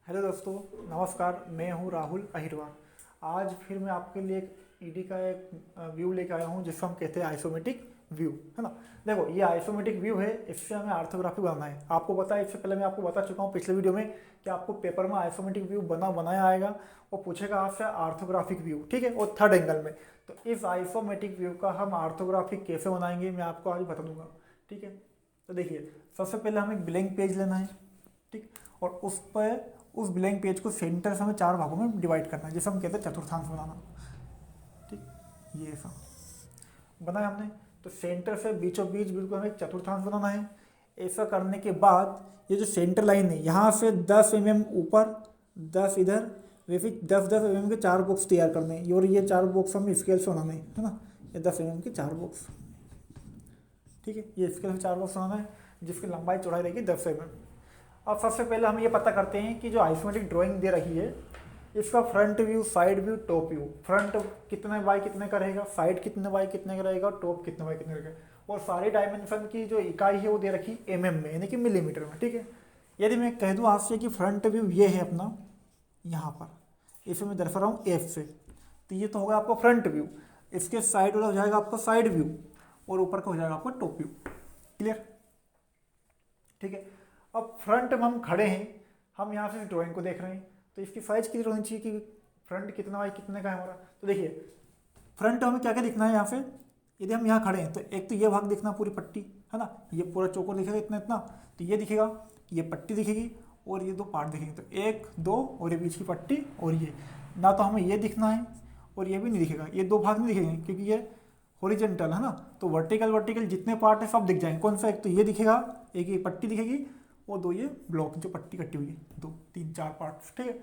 Hello दोस्तों, नमस्कार। मैं हूं राहुल अहिरवार। आज फिर मैं आपके लिए एक ईडी का एक व्यू लेके आया हूं जिसको हम कहते हैं आइसोमेट्रिक व्यू, है ना। देखो, ये आइसोमेट्रिक व्यू है, इससे हमें आर्थोग्राफी बनाना है। आपको पता है, इससे पहले मैं आपको बता चुका हूं पिछले वीडियो में कि आपको पेपर में आइसोमेट्रिक व्यू बनाया आएगा और पूछेगा आपसे आर्थोग्राफिक व्यू, ठीक है, और थर्ड एंगल में। तो इस आइसोमेट्रिक व्यू का हम आर्थोग्राफिक कैसे बनाएंगे मैं आपको आज बता दूंगा, ठीक है। तो देखिए, सबसे पहले हमें एक ब्लैंक पेज लेना है, ठीक, और उस ब्लैंक पेज को सेंटर से हमें 4 भागों में डिवाइड करना है, जिसे हम कहते हैं चतुर्थांश बनाना, ठीक। ये ऐसा बनाया हमने, तो सेंटर से बीचों बीच बिल्कुल हमें एक चतुर्थांश बनाना है। ऐसा करने के बाद ये जो सेंटर लाइन है, यहाँ से 10 mm ऊपर, 10 इधर, वैसे 10-10 mm के 4 बॉक्स तैयार करने हैं, और ये 4 बॉक्स हम स्केल से बनाने हैं, है ना। ये 10 mm के 4 बॉक्स, ठीक है। ये स्केल से 4 बॉक्स बनाना है जिसकी लंबाई चौड़ाई रहेगी 10 mm। अब सबसे पहले हम ये पता करते हैं कि जो आइसोमेट्रिक ड्राइंग दे रही है, इसका front view, side view, top view. Front कितने बाई कितने का रहेगा, साइड कितने बाई कितने का रहेगा, टॉप कितने बाई कितने का रहेगा। और सारी डायमेंशन की जो इकाई है वो दे रखी mm में, यानी कि मिलीमीटर में, ठीक है। यदि मैं कह दूँ आपसे कि फ्रंट व्यू ये है अपना, यहाँ पर इसे मैं दर्शा रहा हूँ F से, तो ये तो होगा आपका फ्रंट व्यू। इसके साइड वाला हो जाएगा आपका साइड व्यू, और ऊपर का हो जाएगा आपका टॉप व्यू। क्लियर, ठीक है। अब फ्रंट में हम खड़े हैं, हम यहाँ से ड्राइंग को देख रहे हैं, तो इसकी साइज कितनी होनी चाहिए कि फ्रंट कितना बाई कितने का है हमारा। तो देखिए, फ्रंट हमें क्या क्या दिखना है यहाँ से। यदि हम यहाँ खड़े हैं तो एक तो ये भाग दिखना, पूरी पट्टी, है ना। ये पूरा चौकोर दिखेगा इतना इतना, तो ये दिखेगा, ये पट्टी दिखेगी, और ये 2 पार्ट दिखेंगे, तो 1 2, और ये बीच की पट्टी, और ये ना तो हमें ये दिखना है और ये भी नहीं दिखेगा, ये 2 भाग नहीं दिखेंगे क्योंकि ये हॉरिजॉन्टल है ना। तो वर्टिकल जितने पार्ट है सब दिख जाएंगे। कौन सा, एक तो ये दिखेगा, एक ये पट्टी दिखेगी, और 2 ये ब्लॉक जो पट्टी कटी हुई है, 2 3 4 पार्ट्स, ठीक है।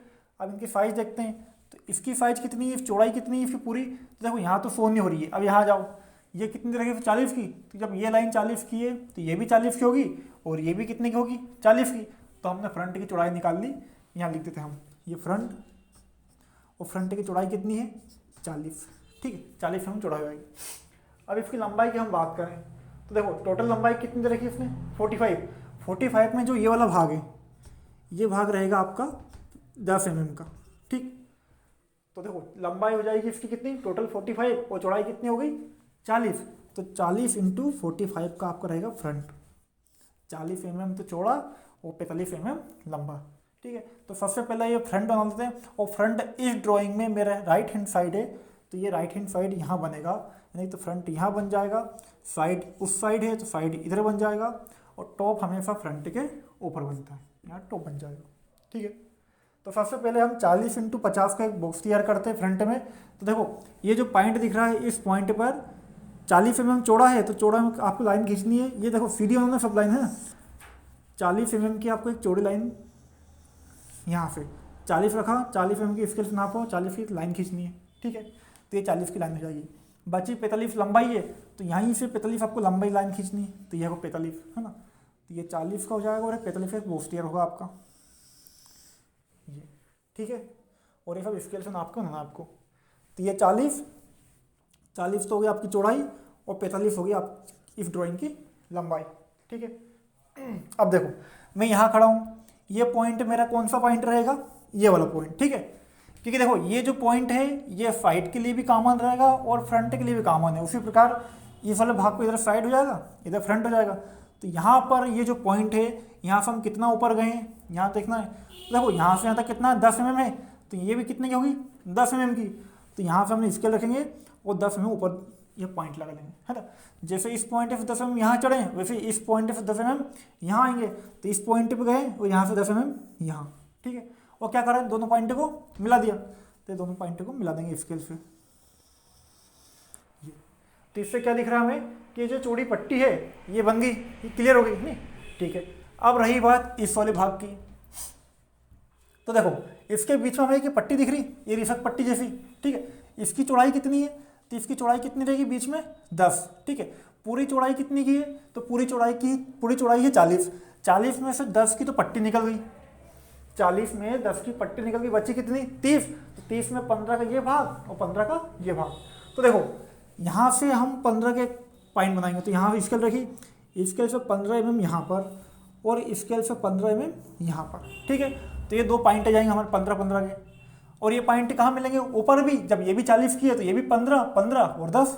अब इनकी साइज देखते हैं, तो इसकी साइज कितनी है, चौड़ाई कितनी है इसकी पूरी। तो देखो, यहाँ तो 100 नहीं हो रही है। अब यहाँ जाओ, ये कितनी रहेगी, 40 की। तो जब ये लाइन 40 की है तो ये भी 40 की होगी, और ये भी कितने की होगी, 40 की। तो हमने फ्रंट की चौड़ाई निकाल ली, यहाँ लिख देते हैं हम, ये फ्रंट, और फ्रंट की चौड़ाई कितनी है, 40, ठीक है। 40 हम चौड़ाई होगी। अब इसकी लंबाई की हम बात करें तो देखो, टोटल लंबाई कितनी दे रखी है इसने, 45 में जो ये वाला भाग है, ये भाग रहेगा आपका 10 mm का, ठीक। तो देखो, लंबाई हो जाएगी इसकी कितनी, टोटल 45, और चौड़ाई कितनी हो गई, 40। तो 40 × 45 का आपका रहेगा फ्रंट। 40 mm तो चौड़ा और 45 mm लंबा, ठीक है। तो सबसे पहले ये फ्रंट बना देते हैं, और फ्रंट इस ड्राइंग में मेरा राइट हैंड साइड है, तो ये राइट हैंड साइड यहाँ बनेगा, यानी तो फ्रंट यहाँ बन जाएगा, साइड उस साइड है तो साइड इधर बन जाएगा, और टॉप हमेशा फ्रंट के ऊपर बनता है, यहाँ टॉप बन जाएगा, ठीक है। तो सबसे पहले हम 40 × 50 का एक बॉक्स तैयार करते हैं फ्रंट में। तो देखो, ये जो पॉइंट दिख रहा है, इस पॉइंट पर 40 mm चौड़ा है, तो चौड़ा में आपको लाइन खींचनी है। ये देखो, सीधी उन्होंने सब लाइन है ना, 40 mm की आपको एक चौड़ी लाइन यहाँ से 40 रखा, 40 mm की स्केल से नापो, 40 की लाइन खींचनी है, ठीक है। तो ये 40 की लाइन हो जाएगी। बची 45 लंबाई है, तो यहीं से 45 आपको लंबाई लाइन खींचनी है, तो ये 45 है ना। तो ये 40 का हो जाएगा, और 45 का बॉक्स तैयार होगा आपका, ये, ठीक है। और ये सब स्केल से नाप के बनाना आपको। तो ये 40 तो हो गई आपकी चौड़ाई, और 45 हो गई आप इस ड्राइंग की लंबाई, ठीक है। अब देखो, मैं यहाँ खड़ा हूँ, ये पॉइंट मेरा कौन सा पॉइंट रहेगा, ये वाला पॉइंट, ठीक है। क्योंकि देखो, ये जो पॉइंट है ये साइड के लिए भी कॉमन रहेगा और फ्रंट के लिए भी कॉमन है। उसी प्रकार इस वाले भाग को इधर साइड हो जाएगा, इधर फ्रंट हो जाएगा। तो यहाँ पर ये जो पॉइंट है, यहाँ से हम कितना ऊपर गए हैं, यहाँ देखना है। तो देखो, यहाँ से यहाँ तक कितना 10 mm है, तो ये भी कितने की होगी, 10 mm की। तो यहाँ से हमने स्केल रखेंगे और 10 mm ऊपर ये पॉइंट लगा देंगे, है ना। जैसे इस पॉइंट से 10 mm यहाँ चढ़े, वैसे इस पॉइंट से 10 mm यहाँ आएंगे, तो इस पॉइंट पे गए और यहाँ से 10 mm यहाँ, ठीक है। और क्या करें, दोनों पॉइंट को मिला दिया, तो दोनों पॉइंट को मिला देंगे स्केल से। तो इससे क्या दिख रहा है हमें कि जो चौड़ी पट्टी है ये बन गई, ये क्लियर हो गई नहीं, ठीक है। अब रही बात इस वाले भाग की, तो देखो, इसके बीच में हमें एक पट्टी दिख रही, ये रिफक पट्टी जैसी, ठीक है। इसकी चौड़ाई कितनी है, तो इसकी चौड़ाई कितनी रहेगी बीच में, 10, ठीक है। पूरी चौड़ाई कितनी की है, तो पूरी चौड़ाई है 40। 40 में से 10 की तो पट्टी निकल गई, 40 में 10 की पट्टी निकल गई, बची कितनी, 30। तो 30 में 15 का ये भाग और 15 का ये भाग। तो देखो, यहाँ से हम 15 के पॉइंट बनाएंगे, तो यहाँ स्केल रखी, स्केल से 15 mm यहाँ पर, और स्केल से 15 mm यहाँ पर, ठीक है। तो ये 2 पॉइंट आ जाएंगे हमारे 15-15 के, और ये पॉइंट कहाँ मिलेंगे, ऊपर भी, जब ये भी 40 की है तो ये भी 15-15 और 10।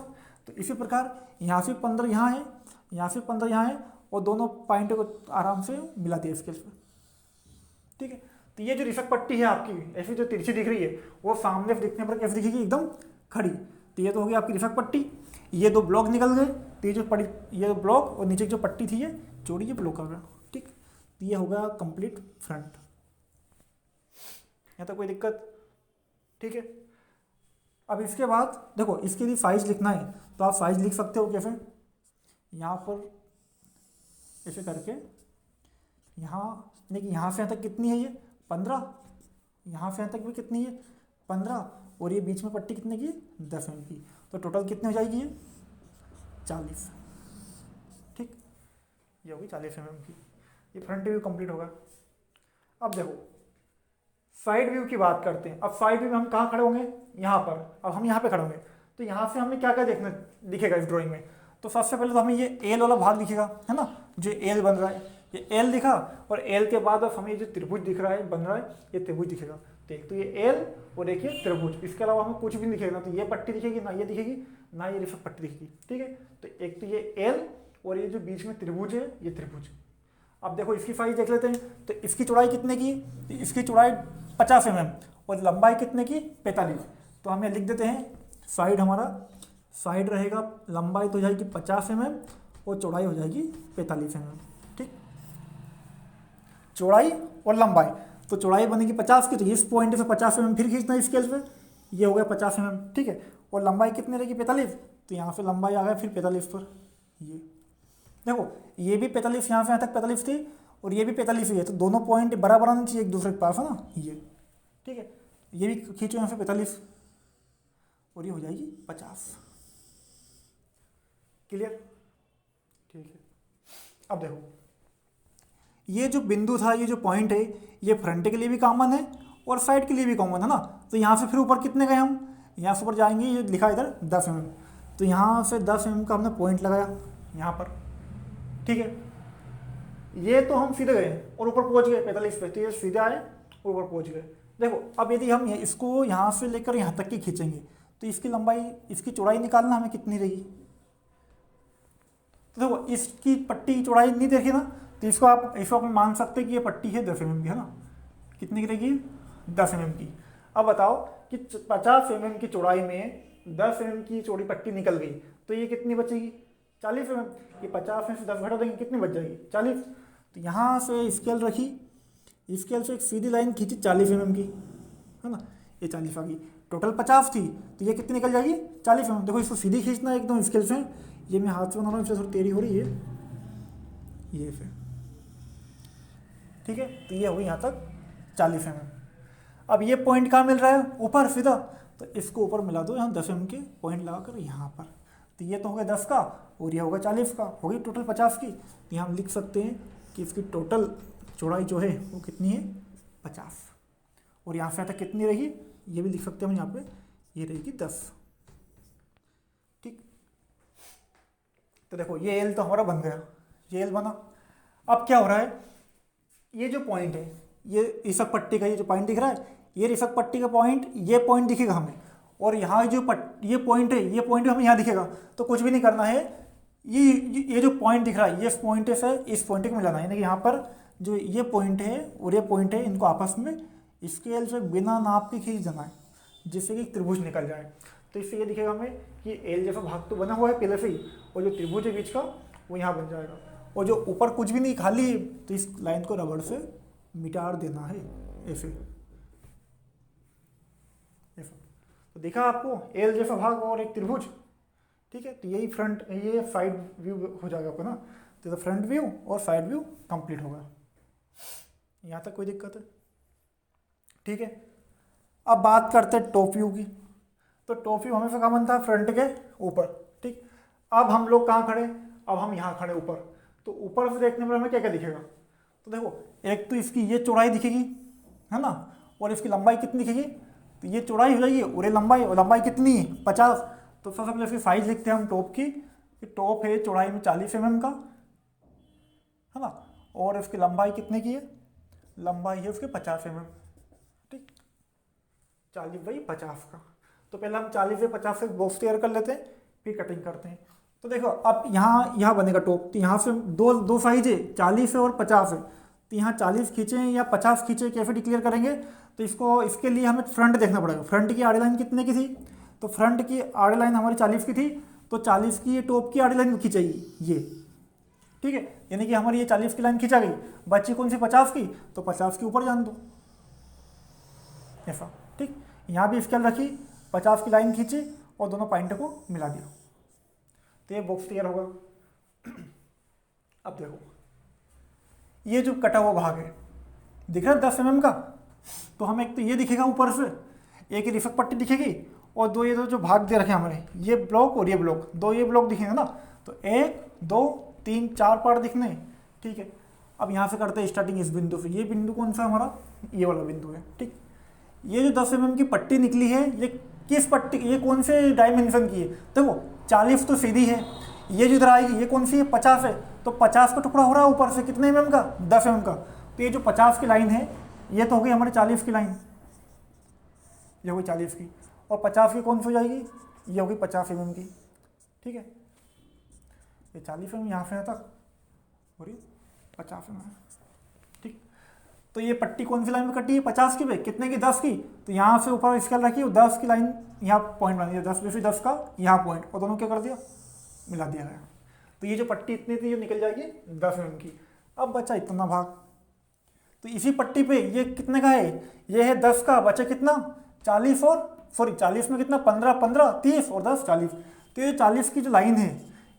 तो इसी प्रकार यहाँ से 15 यहाँ है, यहाँ से 15 यहाँ है, और दोनों पॉइंट को आराम से मिला दिया स्केल पे, ठीक है। तो ये जो रिफक पट्टी है आपकी ऐसी जो तिरछी दिख रही है, वो सामने से दिखने पर कैसे दिखेगी, एकदम खड़ी। तो ये तो हो गई आपकी रिफक पट्टी। ये 2 ब्लॉक निकल गए, तो ये जो पड़ी, ये ब्लॉक और नीचे जो पट्टी थी ये जोड़ी, ये ब्लॉक कर गया, ठीक। तो ये होगा कंप्लीट फ्रंट। यहाँ तक कोई दिक्कत, ठीक है। अब इसके बाद देखो, इसके लिए साइज लिखना है, तो आप साइज लिख सकते हो कैसे, यहाँ पर ऐसे करके, यहाँ देखिए, यहाँ से यहाँ तक कितनी है, ये 15, यहाँ से यहाँ तक भी कितनी है 15, और ये बीच में पट्टी कितने की 10 mm की। तो टोटल कितनी हो जाएगी ये 40, ठीक। ये होगी 40 mm की। ये फ्रंट व्यू कंप्लीट होगा। अब देखो साइड व्यू की बात करते हैं। अब साइड व्यू में हम कहाँ खड़े होंगे, यहाँ पर। अब हम यहाँ पे खड़े होंगे, तो यहाँ से हमें क्या क्या देखना दिखेगा इस ड्राइंग में। तो सबसे पहले तो हमें ये एल वाला भाग दिखेगा, है ना, जो एल बन रहा है, ये एल दिखा, और एल के बाद अब हमें जो त्रिभुज दिख रहा है, बन रहा है, ये त्रिभुज दिखेगा। तो एक तो ये एल और एक ये त्रिभुज, इसके अलावा हमें कुछ भी नहीं दिखेगा, ना तो ये पट्टी दिखेगी, ना ये दिखेगी, ना ये रिफक पट्टी दिखेगी, ठीक है। तो एक तो ये एल और ये जो बीच में त्रिभुज है, ये त्रिभुज। अब देखो इसकी साइज देख लेते हैं। तो इसकी चौड़ाई कितने की, इसकी चौड़ाई 50 mm और लंबाई कितने की 45। तो हम ये लिख देते हैं, साइड हमारा, साइड रहेगा, लंबाई तो हो जाएगी 50 mm और चौड़ाई हो जाएगी 45 mm, ठीक। चौड़ाई और लंबाई, तो चौड़ाई बनेगी 50 की, तो इस पॉइंट से 50 mm फिर खींचना स्केल पे, ये हो गया 50 mm, ठीक है। और लंबाई कितनी रहेगी 45, तो यहाँ से लंबाई आ गया फिर 45 पर। ये देखो, ये भी 45, यहाँ से यहाँ तक 45 थी, और ये भी 45 ही है, तो दोनों पॉइंट बराबर आना चाहिए एक दूसरे के पास, है ना, ये, ठीक है। ये भी खींचो यहाँ से 45, और ये हो जाएगी 50। क्लियर, ठीक है। अब देखो, ये जो बिंदु था, ये जो पॉइंट है, ये फ्रंट के लिए भी कॉमन है और साइड के लिए भी कॉमन है ना। तो यहाँ से फिर ऊपर कितने गए हम, यहाँ से ऊपर जाएंगे, ये लिखा इधर 10 mm, तो यहाँ से 10 mm का हमने पॉइंट लगाया यहाँ पर, ठीक है। ये तो हम सीधे गए और ऊपर पहुँच गए 45 पे, तो ये सीधे आए और ऊपर पहुँच गए। देखो अब यदि हम इसको यहाँ से लेकर यहाँ तक की खींचेंगे, तो इसकी लंबाई, इसकी चौड़ाई निकालना हमें कितनी रहेगी। तो देखो इसकी पट्टी चौड़ाई नहीं देखी ना, तो इसको आप मान सकते हैं कि ये पट्टी है 10 mm की, है ना। कितनी की रहेगी 10 mm की। अब बताओ कि 50 mm की चौड़ाई में 10 mm की चौड़ी पट्टी निकल गई, तो ये कितनी बचेगी 40 mm। ये 50 में से 10 घटा देंगे, कितनी बच जाएगी 40। तो यहाँ से स्केल रखी, स्केल से एक सीधी लाइन खींची 40 mm की, है ना, ये 40 आ गई। टोटल 50 थी, तो ये कितनी निकल जाएगी 40 mm। देखो इसको सीधी खींचना है एकदम स्केल से, ये मैं हाथ से बना रहा हूँ, इससे थोड़ी टेढ़ी हो रही है, ये फिर, ठीक है। तो ये होगी यहाँ तक 40 mm। अब ये पॉइंट कहाँ मिल रहा है, ऊपर सीधा, तो इसको ऊपर मिला दो यहाँ 10 mm के पॉइंट लगाकर यहाँ पर। तो ये तो हो गया 10 का, और ये होगा 40 का, हो गई टोटल 50 की। तो यहाँ हम लिख सकते हैं कि इसकी टोटल चौड़ाई जो है वो कितनी है 50, और यहाँ से यहाँ तक कितनी रहेगी, ये भी लिख सकते हैं हम यहाँ पे, ये रहेगी 10, ठीक। तो देखो ये एल तो हमारा बन गया, ये एल बना। अब क्या हो रहा है, ये जो पॉइंट है, ये रिसक पट्टी का ये जो पॉइंट दिख रहा है, ये रिसक पट्टी का पॉइंट, ये पॉइंट दिखेगा हमें, और यहाँ जो ये पॉइंट है, ये पॉइंट हमें यहाँ दिखेगा। तो कुछ भी नहीं करना है, ये जो पॉइंट दिख रहा है, ये पॉइंट से इस पॉइंट को मिलाना है, यानी कि यहाँ पर जो ये पॉइंट है और ये पॉइंट है, इनको आपस में स्केल से बिना नाप के खींच देना है, जिससे कि त्रिभुज निकल जाए। तो इससे ये दिखेगा हमें कि एल जैसा भाग तो बना हुआ है पहले से ही, और जो त्रिभुज है बीच का वो यहाँ बन जाएगा, और जो ऊपर कुछ भी नहीं खाली, तो इस लाइन को रबड़ से मिटा देना है ऐसे। तो देखा आपको एल जैसा भाग और एक त्रिभुज, ठीक है। तो यही फ्रंट, ये साइड व्यू हो जाएगा आपको ना। तो फ्रंट व्यू और साइड व्यू कंप्लीट होगा। यहाँ तक कोई दिक्कत है, ठीक है। अब बात करते हैं टॉप व्यू की। तो टॉप व्यू हमेशा कहाँ बनता है, फ्रंट के ऊपर, ठीक। अब हम लोग कहाँ खड़े, अब हम यहाँ खड़े ऊपर। तो ऊपर से देखने पर हमें क्या क्या दिखेगा, तो देखो एक तो इसकी ये चौड़ाई दिखेगी, है ना, और इसकी लंबाई कितनी दिखेगी, तो ये चौड़ाई हो जाएगी और ये लंबाई, और लंबाई कितनी है 50। तो सबसे पहले इसकी साइज लिखते हैं हम टॉप की, कि टॉप है चौड़ाई में 40 mm का, है ना, और इसकी लंबाई कितने की है, लंबाई है उसके 50 mm, ठीक, 40/50 का। तो पहले हम 40/50 से बॉक्स तैयार कर लेते हैं, फिर कटिंग करते हैं। तो देखो अब यहाँ बनेगा टॉप, तो यहाँ से दो साइज है, 40 है और 50 है, तो यहाँ 40 खींचे या 50 खींचे, कैसे डिक्लेयर करेंगे? तो इसके लिए हमें फ्रंट देखना पड़ेगा, फ्रंट की आड़ी लाइन कितने की थी, तो फ्रंट की आड़ी लाइन हमारी 40 की थी, तो 40 की ये टॉप की आड़ी लाइन खींचेगी ये, ठीक है, यानी कि हमारी ये 40 की लाइन खींचा गई, बची कौन सी 50 की, तो 50 के ऊपर जान दो ऐसा, ठीक। यहाँ भी स्केल रखी, 50 की लाइन खींची और दोनों पॉइंट को मिला दिया, तो ये बॉक्स तैयार होगा। अब देखो ये जो कटा हुआ भाग है दिख रहा है 10 mm का, तो हमें एक तो ये दिखेगा ऊपर से, एक रिफक पट्टी दिखेगी, और दो ये जो भाग दे रखे हमारे, ये ब्लॉक और ये ब्लॉक, दो ये ब्लॉक दिखेंगे ना, तो 1 2 3 4 पार्ट दिखने, ठीक है। अब यहाँ से करते हैं स्टार्टिंग इस बिंदु से, ये बिंदु कौन सा हमारा, ये वाला बिंदु है, ठीक। ये जो 10 mm की पट्टी निकली है, ये किस पट्टी, ये कौन से डायमेंशन की है, देखो 40 तो सीधी है, ये जो इधर आएगी ये कौन सी है, 50 है, तो 50 का टुकड़ा हो रहा है ऊपर से कितने mm का, 10 mm का, तो ये जो 50 की लाइन है ये तो हो गई हमारी 40 की लाइन, ये हो गई 40 की, और 50 की कौन सी हो जाएगी, ये होगी 50 mm की, ठीक है। ये 40 mm यहाँ से यहाँ तक हो रही 50 mm, ठीक। तो ये पट्टी कौन सी लाइन में कटी है, 50 की पे, कितने की, 10 की, तो यहाँ से ऊपर स्केल रखी, 10 की लाइन यहाँ पॉइंट बना दिया, 10 में से 10 का यहाँ पॉइंट, और दोनों क्या कर दिया, मिला दिया गया। तो ये जो पट्टी इतनी थी ये निकल जाएगी 10 mm की। अब बचा इतना भाग, तो इसी पट्टी पे ये कितने का है, ये है 10 का, बचा कितना 40, और सॉरी 40 में कितना 15 15 30 और 10 40, तो ये 40 की जो लाइन है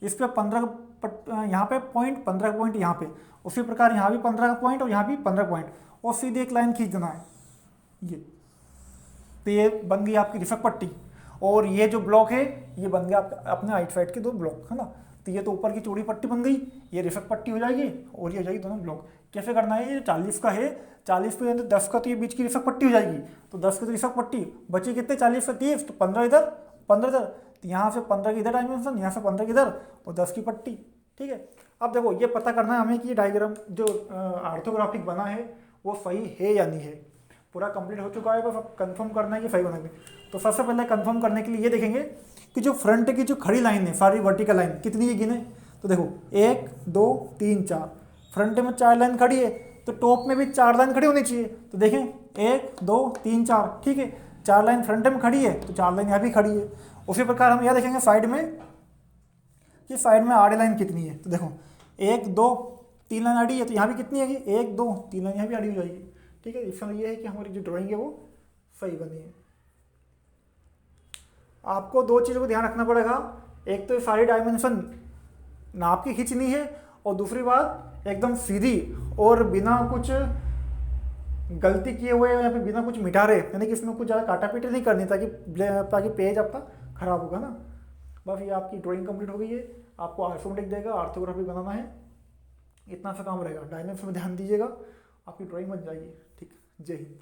इस पर 15 यहाँ पे पॉइंट, 15 पॉइंट यहाँ पे, उसी प्रकार यहाँ भी 15 का पॉइंट और यहाँ भी 15 पॉइंट, और सीधे एक लाइन खींच देना है ये, तो ये बन गई आपकी रिफक पट्टी। और ये जो ब्लॉक है ये बन गया अपने राइट साइड के दो ब्लॉक, है ना, तो ये तो ऊपर की चौड़ी पट्टी बन गई, ये रिफक पट्टी हो जाएगी, और ये हो जाएगी दोनों ब्लॉक। कैसे करना है, ये 40 का है, 40 पे 10 का, तो ये बीच की रिफक पट्टी हो जाएगी, तो 10 की तो रिफक पट्टी बची कितने, 40 से 30, तो 15 इधर 15 इधर, तो यहाँ से 15 की इधर डायमेंशन, यहाँ से 15 की इधर, और 10 की पट्टी, ठीक है। अब देखो ये पता करना है हमें कि ये डायग्राम जो ऑर्थोग्राफिक बना है वो सही है या नहीं है। पूरा कंप्लीट हो चुका है, बस अब कंफर्म करना है कि सही बनेगी। तो सबसे पहले कंफर्म करने के लिए ये देखेंगे कि जो फ्रंट की जो खड़ी लाइन है, सारी वर्टिकल लाइन कितनी है गिने, तो देखो 1 2 3 4, फ्रंट में 4 लाइन खड़ी है, तो टॉप में भी 4 लाइन खड़ी होनी चाहिए। तो देखें 1 2 3 4, ठीक है, 4 लाइन फ्रंट में खड़ी है तो 4 लाइन यहाँ भी खड़ी है। उसी प्रकार हम यह देखेंगे साइड में कि साइड में आड़ी लाइन कितनी है, तो देखो 1 2 3 लाइन आड़ी है, तो यहाँ भी कितनी है, 1 2 3 लाइन यहाँ भी आड़ी हो जाएगी, ठीक है। इसका ये है कि हमारी जो ड्राइंग है वो सही बनी है। आपको दो चीज़ों को ध्यान रखना पड़ेगा, एक तो सारी डायमेंशन नाप की खींचनी है, और दूसरी बात एकदम सीधी और बिना कुछ गलती किए हुए या फिर बिना कुछ मिटारे, यानी कि इसमें कुछ ज़्यादा काटा पीटी नहीं करनी, ताकि पेज आपका खराब होगा ना। बस ये आपकी ड्राइंग कंप्लीट हो गई है। आपको आइसोमेट्रिक देगा, ऑर्थोग्राफी बनाना है, इतना सा काम रहेगा। डायमेंशन में ध्यान दीजिएगा, आपकी ड्राइंग बन जाएगी। ठीक, जय हिंद।